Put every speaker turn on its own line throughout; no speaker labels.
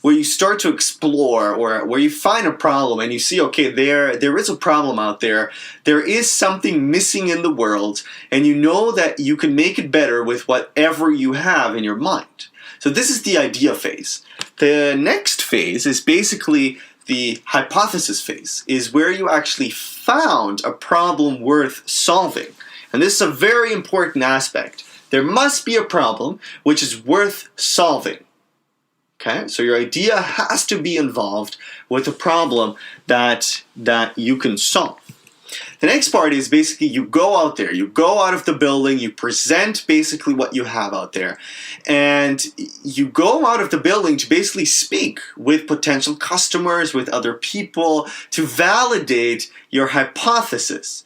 where you start to explore, or where you find a problem and you see, okay, there is a problem out there. There is something missing in the world, and you know that you can make it better with whatever you have in your mind. So this is the idea phase. The next phase is basically the hypothesis phase, is where you actually found a problem worth solving. And this is a very important aspect. There must be a problem which is worth solving. Okay, so your idea has to be involved with a problem that you can solve. The next part is basically you go out there, you go out of the building, you present basically what you have out there, and you go out of the building to basically speak with potential customers, with other people, to validate your hypothesis.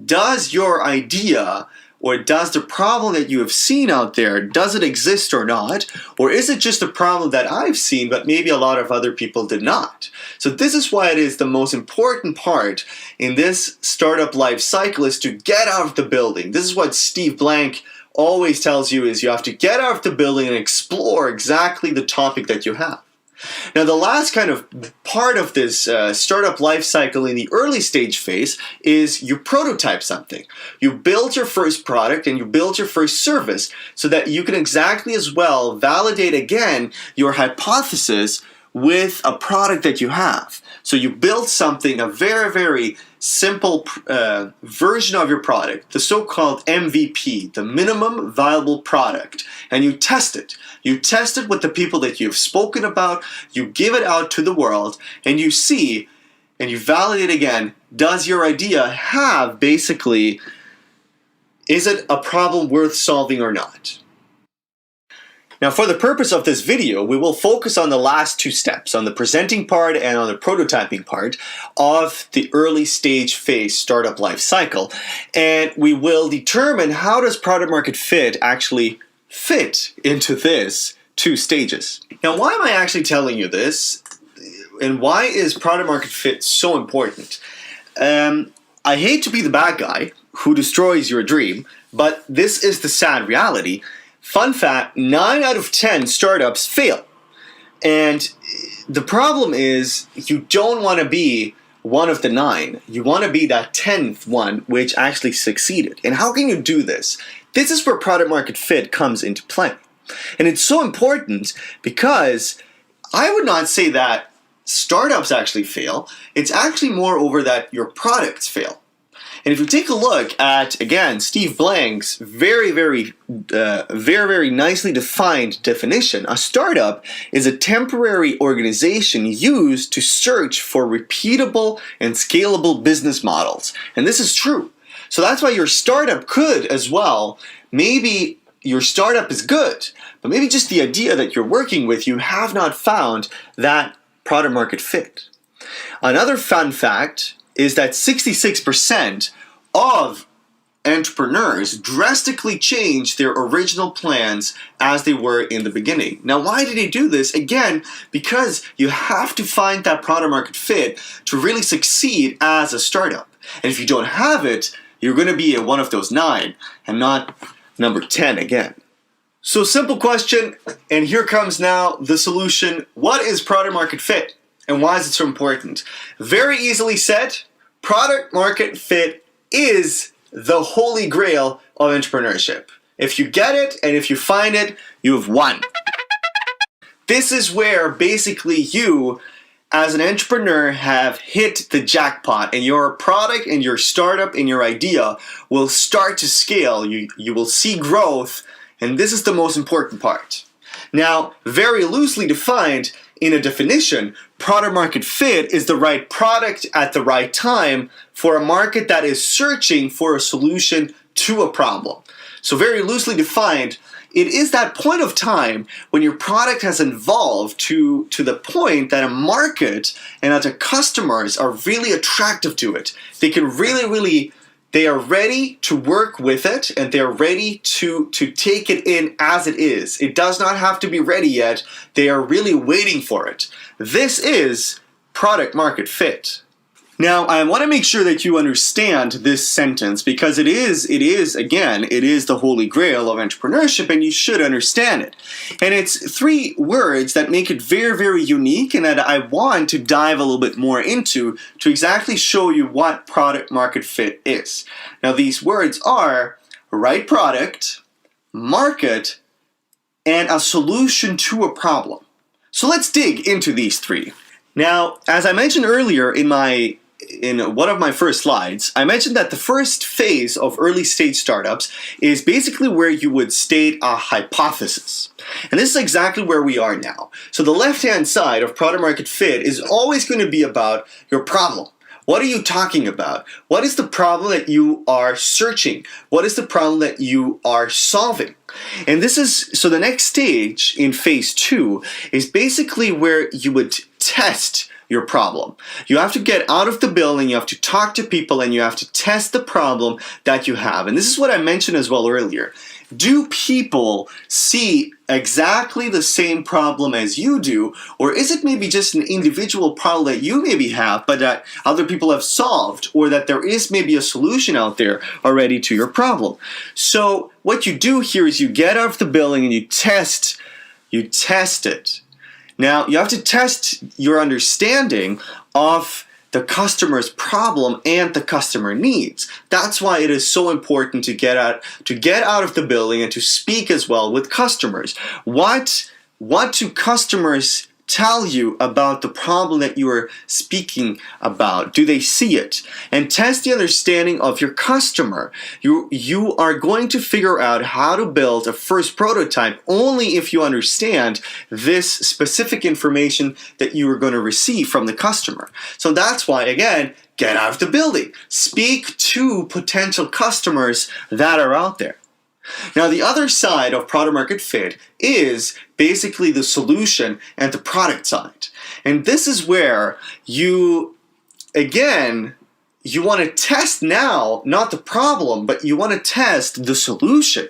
Does your idea, or does the problem that you have seen out there, does it exist or not? Or is it just a problem that I've seen but maybe a lot of other people did not? So this is why it is the most important part in this startup life cycle, is to get out of the building. This is what Steve Blank always tells you, is you have to get out of the building and explore exactly the topic that you have. Now, the last kind of part of this startup life cycle in the early stage phase is you prototype something. You build your first product and you build your first service so that you can exactly as well validate again your hypothesis with a product that you have. So you build something, a very, very simple version of your product, the so-called MVP, the minimum viable product, and you test it. You test it with the people that you've spoken about, you give it out to the world, and you see, and you validate again, does your idea have basically, is it a problem worth solving or not? Now, for the purpose of this video, we will focus on the last two steps, on the presenting part and on the prototyping part of the early stage phase startup life cycle. And we will determine how does product market fit actually fit into this two stages. Now, why am I actually telling you this? And why is product market fit so important? I hate to be the bad guy who destroys your dream, but this is the sad reality. Fun fact, 9 out of 10 startups fail. And the problem is you don't want to be one of the 9. You want to be that 10th one which actually succeeded. And how can you do this? This is where product market fit comes into play. And it's so important because I would not say that startups actually fail. It's actually moreover that your products fail. And if you take a look at, again, Steve Blank's very nicely defined definition, a startup is a temporary organization used to search for repeatable and scalable business models. And this is true. So that's why your startup could as well, maybe your startup is good, but maybe just the idea that you're working with, you have not found that product market fit. Another fun fact is that 66% of entrepreneurs drastically change their original plans as they were in the beginning. Now, why did they do this? Again, because you have to find that product market fit to really succeed as a startup. And if you don't have it, you're going to be one of those 9 and not number 10 again. So, simple question, and here comes now the solution. What is product market fit? And why is it so important? Very easily said, product market fit is the holy grail of entrepreneurship. If you get it and if you find it, you have won. This is where basically you, as an entrepreneur, have hit the jackpot, and your product and your startup and your idea will start to scale. You will see growth, and this is the most important part. Now, very loosely defined, in a definition, product market fit is the right product at the right time for a market that is searching for a solution to a problem. So very loosely defined, it is that point of time when your product has evolved to the point that a market and that the customers are really attractive to it. They are ready to work with it, and they're ready to take it in as it is. It does not have to be ready yet. They are really waiting for it. This is product market fit. Now, I want to make sure that you understand this sentence because it is the holy grail of entrepreneurship and you should understand it. And it's three words that make it very, very unique and that I want to dive a little bit more into to exactly show you what product market fit is. Now, these words are right product, market, and a solution to a problem. So let's dig into these three. Now, as I mentioned earlier in one of my first slides, I mentioned that the first phase of early stage startups is basically where you would state a hypothesis. And this is exactly where we are now. So the left-hand side of product market fit is always going to be about your problem. What are you talking about? What is the problem that you are searching? What is the problem that you are solving? And so the next stage in phase 2 is basically where you would test your problem. You have to get out of the building, you have to talk to people, and you have to test the problem that you have. And this is what I mentioned as well earlier. Do people see exactly the same problem as you do, or is it maybe just an individual problem that you maybe have, but that other people have solved, or that there is maybe a solution out there already to your problem? So what you do here is you get out of the building and you test it. Now, you have to test your understanding of the customer's problem and the customer needs. That's why it is so important to get out of the building and to speak as well with customers. What do customers tell you about the problem that you are speaking about? Do they see it? And test the understanding of your customer. You are going to figure out how to build a first prototype only if you understand this specific information that you are going to receive from the customer. So that's why, again, get out of the building. Speak to potential customers that are out there. Now, the other side of product market fit is basically the solution and the product side. And this is where you want to test now, not the problem, but you want to test the solution.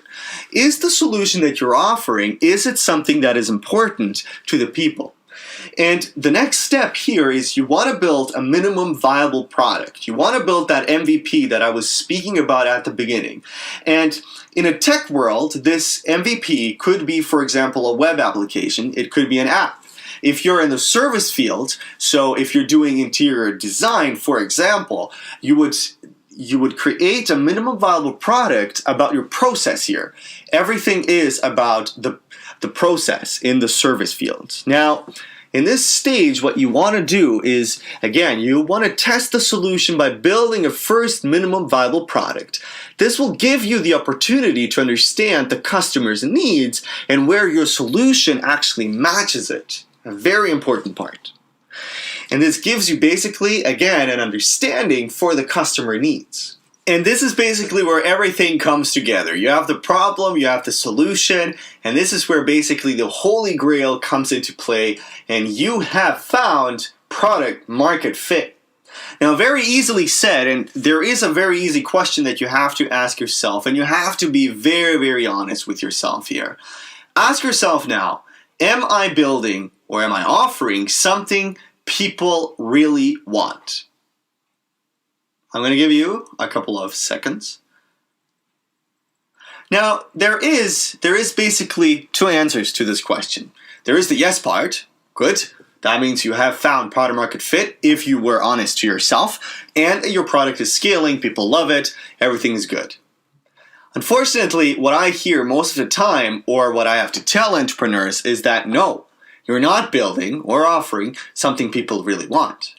Is the solution that you're offering, is it something that is important to the people? And the next step here is you want to build a minimum viable product. You want to build that MVP that I was speaking about at the beginning. And in a tech world, this MVP could be, for example, a web application. It could be an app. If you're in the service field, so if you're doing interior design, for example, you would create a minimum viable product about your process here. Everything is about the process in the service field. Now, in this stage, what you want to do is, again, you want to test the solution by building a first minimum viable product. This will give you the opportunity to understand the customer's needs and where your solution actually matches it. A very important part. And this gives you basically, again, an understanding for the customer needs. And this is basically where everything comes together. You have the problem, you have the solution, and this is where basically the holy grail comes into play, and you have found product market fit. Now, very easily said, and there is a very easy question that you have to ask yourself, and you have to be very, very honest with yourself here. Ask yourself now, am I building or am I offering something people really want? I'm going to give you a couple of seconds. Now, there is basically two answers to this question. There is the yes part. Good. That means you have found product market fit if you were honest to yourself and your product is scaling, people love it, everything is good. Unfortunately, what I hear most of the time, or what I have to tell entrepreneurs, is that no, you're not building or offering something people really want.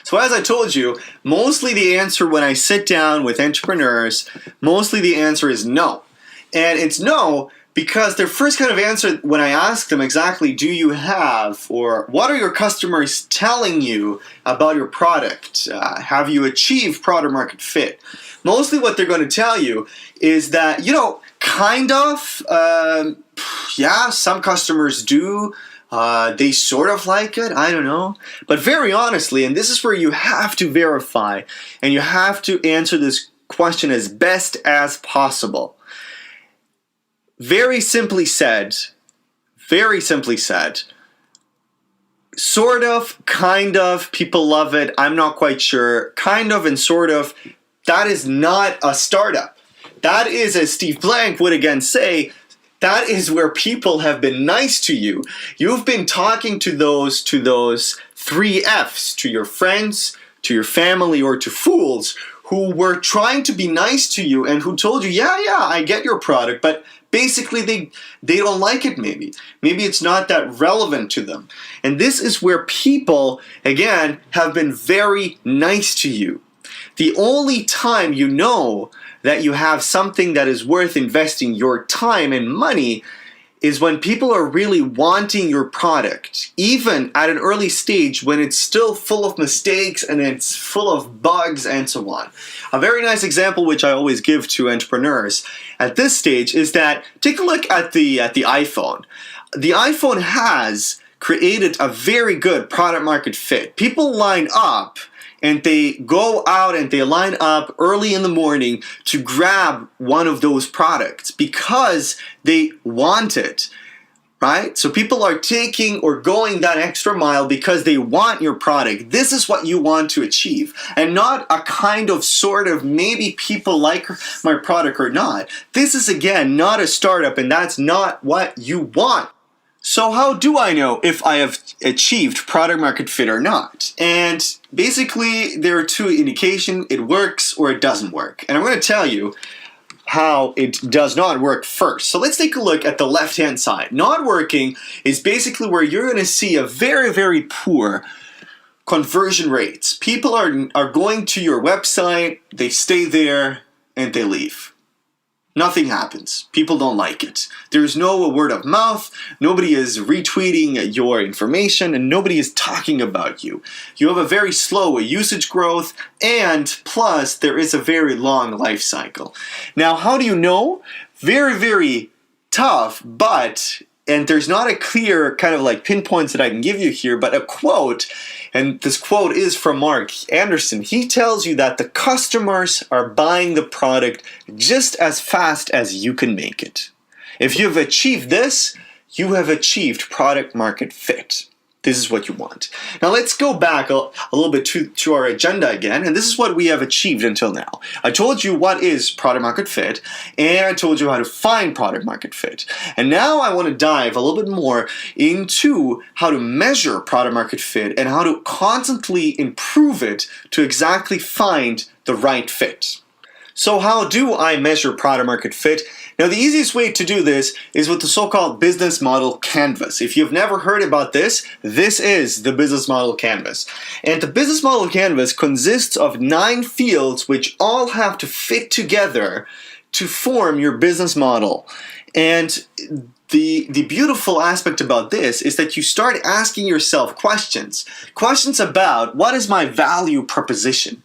So as I told you, mostly the answer when I sit down with entrepreneurs, mostly the answer is no. And it's no because their first kind of answer when I ask them exactly, do you have, or what are your customers telling you about your product? Have you achieved product market fit? Mostly what they're going to tell you is that, kind of, yeah, some customers do. They sort of like it, I don't know. But very honestly, and this is where you have to verify and you have to answer this question as best as possible. Very simply said, Sort of, kind of, people love it. I'm not quite sure. Kind of and sort of, that is not a startup. That is, as Steve Blank would again say, that is where people have been nice to you. You've been talking to those 3 F's, to your friends, to your family, or to fools who were trying to be nice to you and who told you, yeah, I get your product, but basically they don't like it maybe. Maybe it's not that relevant to them. And this is where people, again, have been very nice to you. The only time you know that you have something that is worth investing your time and money is when people are really wanting your product, even at an early stage when it's still full of mistakes and it's full of bugs and so on. A very nice example which I always give to entrepreneurs at this stage is that take a look at the iPhone. The iPhone has created a very good product market fit. People line up and they go out and they line up early in the morning to grab one of those products because they want it, right? So people are taking or going that extra mile because they want your product. This is what you want to achieve, and not a kind of sort of maybe people like my product or not. This is, again, not a startup, and that's not what you want. So how do I know if I have achieved product market fit or not? And basically, there are 2 indications: it works or it doesn't work. And I'm going to tell you how it does not work first. So let's take a look at the left-hand side. Not working is basically where you're going to see a very, very poor conversion rates. People are going to your website, they stay there, and they leave. Nothing happens. People don't like it. There's no word of mouth. Nobody is retweeting your information, and nobody is talking about you. You have a very slow usage growth, and plus there is a very long life cycle. Now, how do you know? Very, very tough, and there's not a clear kind of like pinpoints that I can give you here, but a quote, and this quote is from Mark Anderson. He tells you that the customers are buying the product just as fast as you can make it. If you've achieved this, you have achieved product market fit. This is what you want. Now let's go back a little bit to our agenda again, and this is what we have achieved until now. I told you what is product market fit, and I told you how to find product market fit. And now I want to dive a little bit more into how to measure product market fit and how to constantly improve it to exactly find the right fit. So how do I measure product market fit? Now, the easiest way to do this is with the so-called business model canvas. If you've never heard about this, this is the business model canvas. And the business model canvas consists of 9 fields which all have to fit together to form your business model. And the beautiful aspect about this is that you start asking yourself questions. Questions about, what is my value proposition?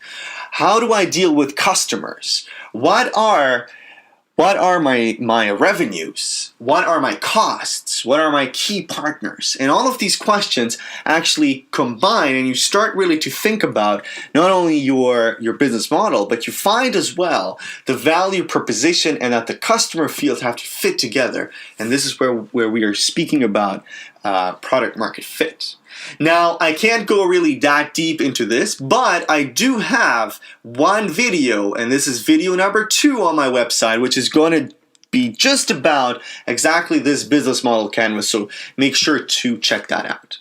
How do I deal with customers? What are my revenues? What are my costs? What are my key partners? And all of these questions actually combine, and you start really to think about not only your business model, but you find as well the value proposition and that the customer fields have to fit together. And this is where we are speaking about product market fit. Now, I can't go really that deep into this, but I do have one video, and this is video number 2 on my website, which is going to be just about exactly this business model canvas, so make sure to check that out.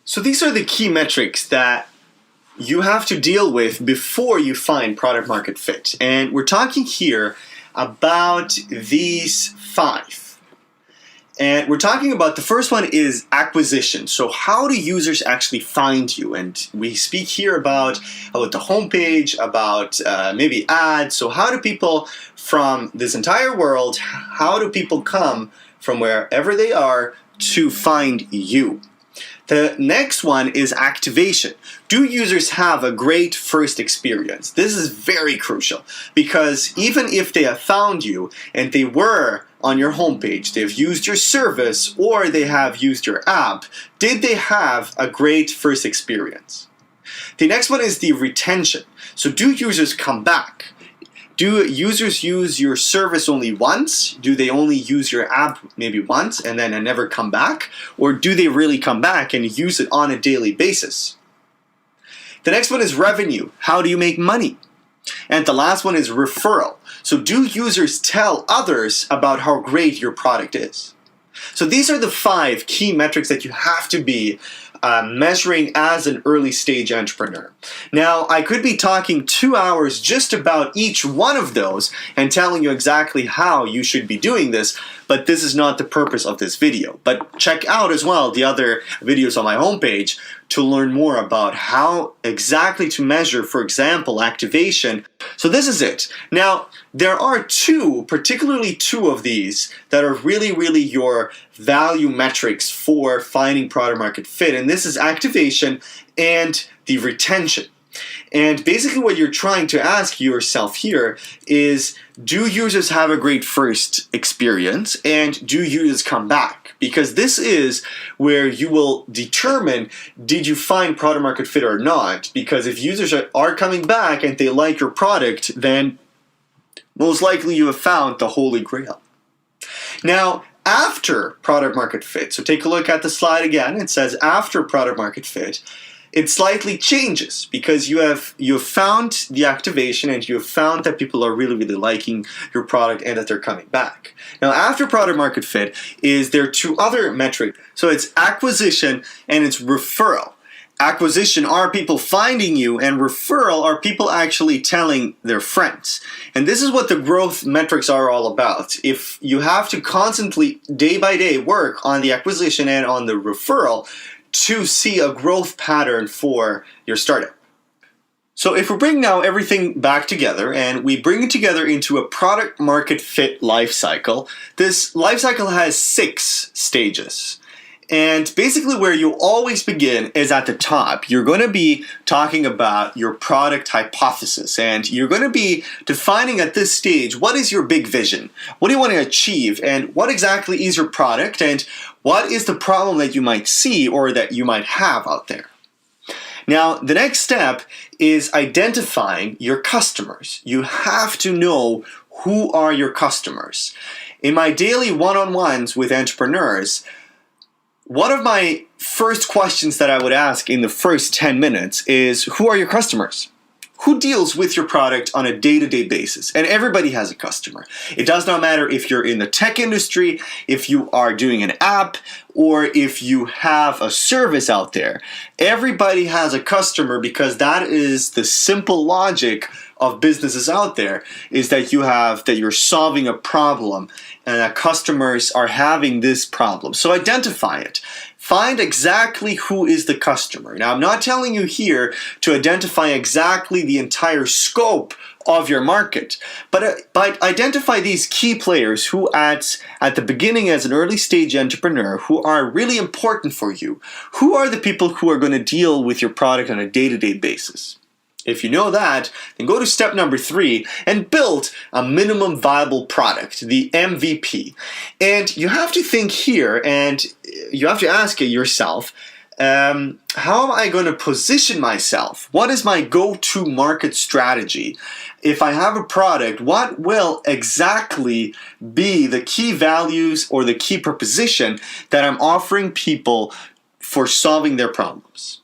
So these are the key metrics that you have to deal with before you find product market fit. And we're talking here about these 5. And we're talking about, the first one is acquisition. So how do users actually find you? And we speak here about the homepage, about maybe ads. So how do people from this entire world, how do people come from wherever they are to find you? The next one is activation. Do users have a great first experience? This is very crucial, because even if they have found you and they were on your homepage, they've used your service, or they have used your app, did they have a great first experience? The next one is the retention. So do users come back? Do users use your service only once? Do they only use your app maybe once and then never come back? Or do they really come back and use it on a daily basis? The next one is revenue. How do you make money? And the last one is referral. So do users tell others about how great your product is? So these are the 5 key metrics that you have to be measuring as an early stage entrepreneur. Now, I could be talking 2 hours just about each one of those and telling you exactly how you should be doing this, but this is not the purpose of this video. But check out as well the other videos on my homepage to learn more about how exactly to measure, for example, activation. So this is it. Now, there are particularly two of these that are really your value metrics for finding product market fit. And this is activation and the retention. And basically what you're trying to ask yourself here is, do users have a great first experience and do users come back? Because this is where you will determine, did you find product market fit or not? Because if users are coming back and they like your product, then most likely you have found the holy grail. Now, after product market fit, so take a look at the slide again. It says after product market fit, it slightly changes because you have found the activation and you have found that people are really liking your product and that they're coming back. Now, after product market fit there are 2 other metrics. So it's acquisition and it's referral. Acquisition are people finding you, and referral are people actually telling their friends. And this is what the growth metrics are all about. If you have to constantly, day by day, work on the acquisition and on the referral to see a growth pattern for your startup. So if we bring now everything back together and we bring it together into a product market fit life cycle, this life cycle has 6 stages. And basically where you always begin is at the top. You're going to be talking about your product hypothesis, and you're going to be defining at this stage, what is your big vision? What do you want to achieve? And what exactly is your product? And what is the problem that you might see or that you might have out there? Now, the next step is identifying your customers. You have to know who are your customers. In my daily one-on-ones with entrepreneurs, one of my first questions that I would ask in the first 10 minutes is, who are your customers? Who deals with your product on a day-to-day basis? And everybody has a customer. It does not matter if you're in the tech industry, if you are doing an app, or if you have a service out there. Everybody has a customer, because that is the simple logic of businesses out there, is that you're solving a problem and that customers are having this problem. So identify it. Find exactly who is the customer. Now, I'm not telling you here to identify exactly the entire scope of your market, but identify these key players who at the beginning as an early stage entrepreneur who are really important for you. Who are the people who are going to deal with your product on a day-to-day basis? If you know that, then go to step number 3 and build a minimum viable product, the MVP. And you have to think here, and you have to ask yourself, how am I going to position myself? What is my go-to market strategy? If I have a product, what will exactly be the key values or the key proposition that I'm offering people for solving their problems?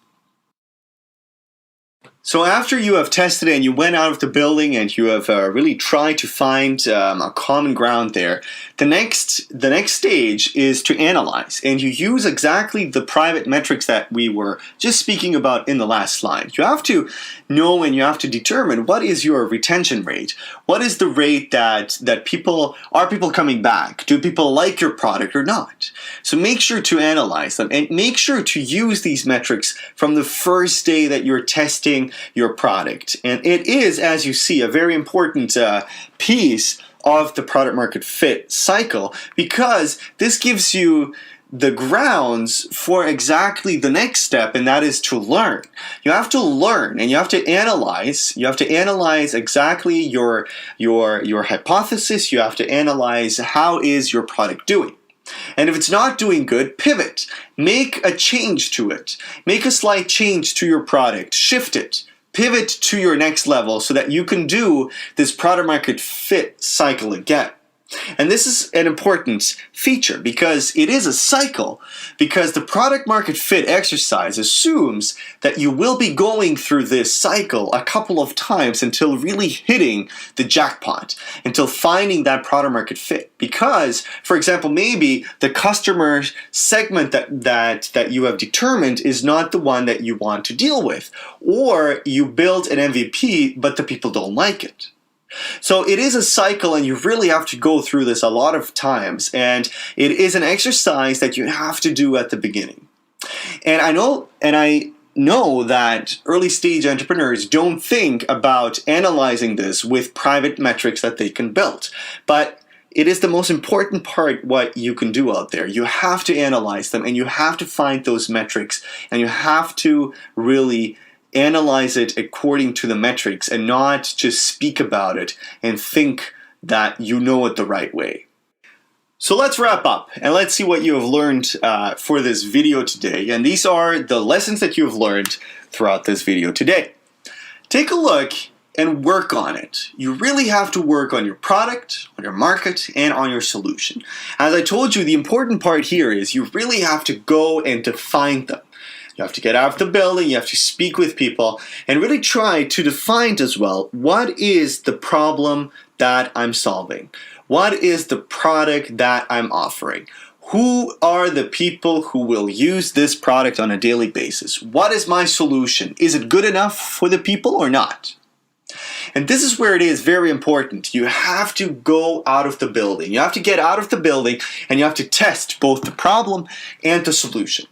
So after you have tested and you went out of the building and you have really tried to find a common ground there, the next stage is to analyze. And you use exactly the private metrics that we were just speaking about in the last slide. You have to know and you have to determine, what is your retention rate? What is the rate that people coming back? Do people like your product or not? So make sure to analyze them and make sure to use these metrics from the first day that you're testing your product. And it is, as you see, a very important piece of the product market fit cycle, because this gives you the grounds for exactly the next step, and that is to learn. You have to learn and you have to analyze. You have to analyze exactly your hypothesis. You have to analyze how is your product doing. And if it's not doing good, pivot. Make a change to it. Make a slight change to your product. Shift it. pivot to your next level so that you can do this product market fit cycle again. And this is an important feature because it is a cycle, because the product market fit exercise assumes that you will be going through this cycle a couple of times until really hitting the jackpot, until finding that product market fit. Because, for example, maybe the customer segment that you have determined is not the one that you want to deal with, or you build an MVP but the people don't like it. So it is a cycle, and you really have to go through this a lot of times, and it is an exercise that you have to do at the beginning. And I know that early stage entrepreneurs don't think about analyzing this with private metrics that they can build, but it is the most important part what you can do out there. You have to analyze them, and you have to find those metrics, and you have to really analyze it according to the metrics and not just speak about it and think that you know it the right way. So let's wrap up and let's see what you have learned for this video today. And these are the lessons that you have learned throughout this video today. Take a look and work on it. You really have to work on your product, on your market, and on your solution. As I told you, the important part here is you really have to go and define them. You have to get out of the building, you have to speak with people, and really try to define as well, what is the problem that I'm solving? What is the product that I'm offering? Who are the people who will use this product on a daily basis? What is my solution? Is it good enough for the people or not? And this is where it is very important. You have to go out of the building. You have to get out of the building, and you have to test both the problem and the solution.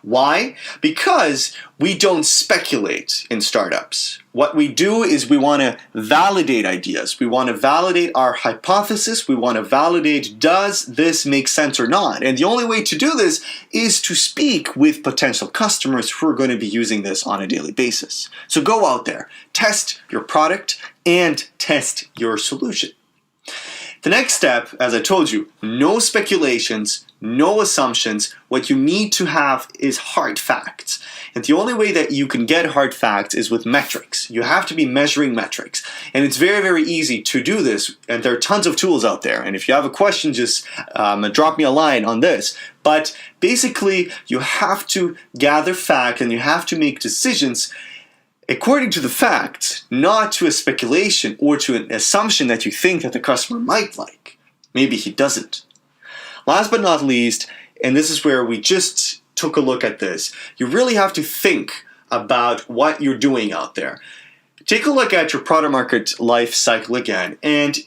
Why? Because we don't speculate in startups. What we do is we want to validate ideas. We want to validate our hypothesis. We want to validate, does this make sense or not? And the only way to do this is to speak with potential customers who are going to be using this on a daily basis. So go out there, test your product, and test your solution. The next step, as I told you, no speculations, no assumptions. What you need to have is hard facts. And the only way that you can get hard facts is with metrics. You have to be measuring metrics. And it's very, very easy to do this. And there are tons of tools out there. And if you have a question, just drop me a line on this. But basically, you have to gather facts and you have to make decisions according to the facts, not to a speculation or to an assumption that you think that the customer might like. Maybe he doesn't. Last but not least, and this is where we just took a look at this, you really have to think about what you're doing out there. Take a look at your product market life cycle again and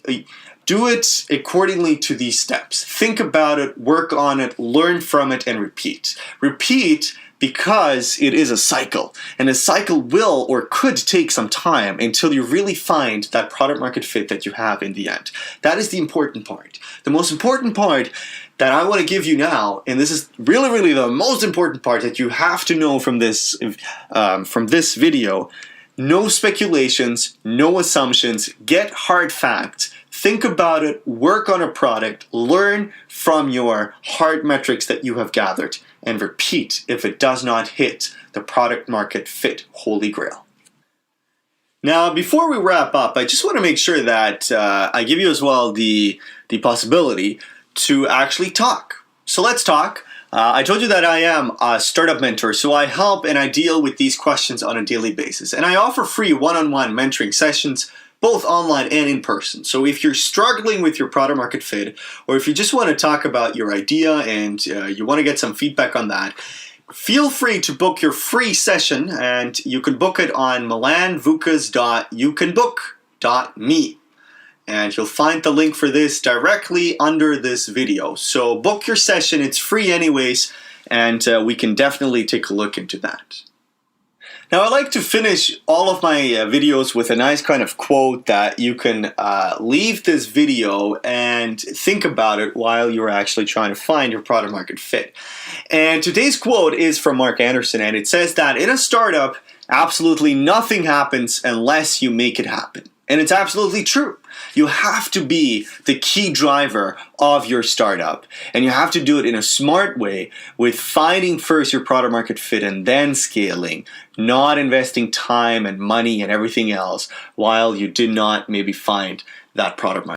do it accordingly to these steps. Think about it, work on it, learn from it, and repeat. Repeat because it is a cycle, and a cycle will or could take some time until you really find that product market fit that you have in the end. That is the important part. The most important part that I want to give you now, and this is really, really the most important part that you have to know from this video, no speculations, no assumptions, get hard facts, think about it, work on a product, learn from your hard metrics that you have gathered, and repeat if it does not hit the product market fit holy grail. Now, before we wrap up, I just want to make sure that I give you as well the possibility to actually talk. So let's talk. I told you that I am a startup mentor, so I help and I deal with these questions on a daily basis. And I offer free one-on-one mentoring sessions, both online and in person. So if you're struggling with your product market fit, or if you just want to talk about your idea and you want to get some feedback on that, feel free to book your free session, and you can book it on milanvukas.youcanbook.me. And you'll find the link for this directly under this video. So book your session, it's free anyways, and we can definitely take a look into that. Now, I like to finish all of my videos with a nice kind of quote that you can leave this video and think about it while you're actually trying to find your product market fit. And today's quote is from Mark Anderson, and it says that in a startup, absolutely nothing happens unless you make it happen. And it's absolutely true. You have to be the key driver of your startup. And you have to do it in a smart way with finding first your product market fit and then scaling, not investing time and money and everything else while you did not maybe find that product market